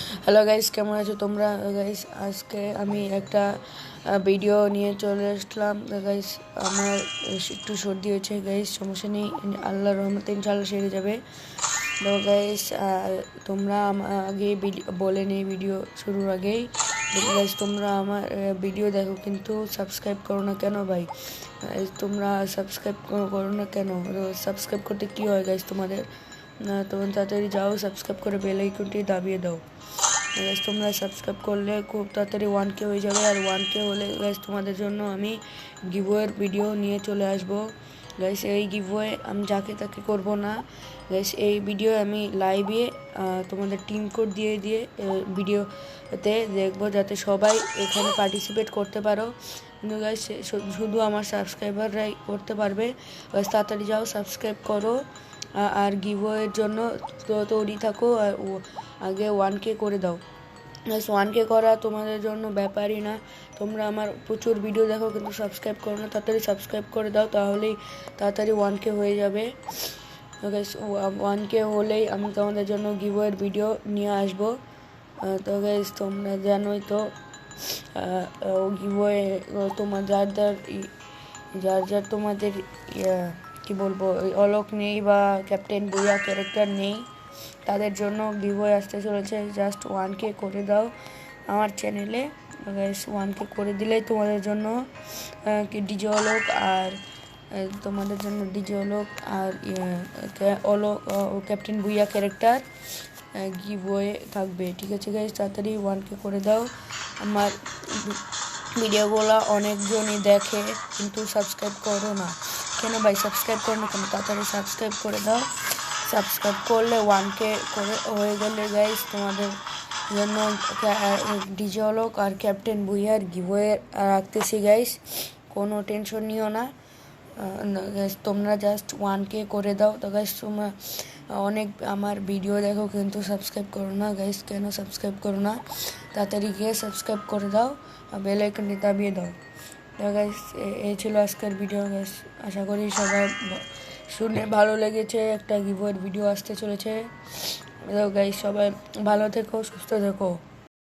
Hello guys, কেমন আছো তোমরা? গাইস আজকে আমি একটা ভিডিও নিয়ে চলে আসলাম। গাইস আমার একটু সর্দি হয়েছে গাইস, সমস্যা নেই, আল্লাহর রহমতে ইনশাআল্লাহ সেরে যাবে। তো গাইস তোমরা আগে বলে নেই ভিডিও শুরুর আগেই, গাইস তোমরা আমার ভিডিও দেখো কিন্তু সাবস্ক্রাইব করো না কেন ভাই? তোমরা সাবস্ক্রাইব করো না কেন? সাবস্ক্রাইব করতে কী হয় গাইস তোমাদের? তোমরা তাড়াতাড়ি যাও, সাবস্ক্রাইব করে বেল আইকনটি দাবিয়ে দাও। গাইস তোমরা সাবস্ক্রাইব করলে খুব তাড়াতাড়ি 1K হয়ে যাবে, আর 1K হলে গাইস তোমাদের জন্য আমি গিভওয়ের ভিডিও নিয়ে চলে আসবো। গাইস এই গিভওয়ে আমি যাকে তাকে করব না গাইস, এই ভিডিও আমি লাইভে তোমাদের টিম কোড দিয়ে ভিডিওতে দেখবো, যাতে সবাই এখানে পার্টিসিপেট করতে পারো। কিন্তু গাইস শুধু আমার সাবস্ক্রাইবাররাই করতে পারবে। গাইস তাড়াতাড়ি যাও, সাবস্ক্রাইব করো আর গিভওয়ের জন্য তৈরি থাকো, আর আগে 1K করে দাও। 1K করা তোমাদের জন্য ব্যাপারই না। তোমরা আমার প্রচুর ভিডিও দেখো কিন্তু সাবস্ক্রাইব করো না, তাড়াতাড়ি সাবস্ক্রাইব করে দাও, তাহলেই তাড়াতাড়ি 1K হয়ে যাবে। 1K হলেই আমি তোমাদের জন্য গিভওয়ের ভিডিও নিয়ে আসবো। তো গাইস তোমরা জানোই তো গিভওয়ে তোমার যার যার তোমাদের কি বলবো, অলোক নেই বা ক্যাপ্টেন বুয়া ক্যারেক্টার নেই, তাদের জন্য গিভওয়ে আসতে চলেছে। জাস্ট 1K করে দাও আমার চ্যানেলে। 1K করে দিলেই তোমাদের জন্য ডিজে অলোক আর তোমাদের জন্য ডিজে অলোক আর অলোক ক্যাপ্টেন বুইয়া ক্যারেক্টার গিভওয়ে থাকবে। ঠিক আছে গাইস, তাড়াতাড়ি 1K করে দাও। আমার ভিডিওগুলো অনেকজনই দেখে কিন্তু সাবস্ক্রাইব করো না কেন ভাই? সাবস্ক্রাইব করো না কেন? তাড়াতাড়ি সাবস্ক্রাইব করে দাও। সাবস্ক্রাইব করলে 1K করে হয়ে গেলে গাইস তোমাদের জন্য ডিজে অলোক আর ক্যাপ্টেন বুইয়ার গিভওয়ে রাখতেছি গাইস, কোনো টেনশন নিও না। তোমরা জাস্ট 1K করে দাও। তো গাইস তোমরা অনেক আমার ভিডিও দেখো কিন্তু সাবস্ক্রাইব করো না গাইস, কেন সাবস্ক্রাইব করো না? তাড়াতাড়ি গিয়ে সাবস্ক্রাইব করে দাও আর বেল আইকনটি দাবিয়ে দাও। তো গাইস এই ছিল আজকের ভিডিও গাইস, আশা করি সবাই শুনে ভালো লেগেছে। একটা গিভওয়ের ভিডিও আসতে চলেছে। তো গাইস সবাই ভালো থেকো, সুস্থ থেকো।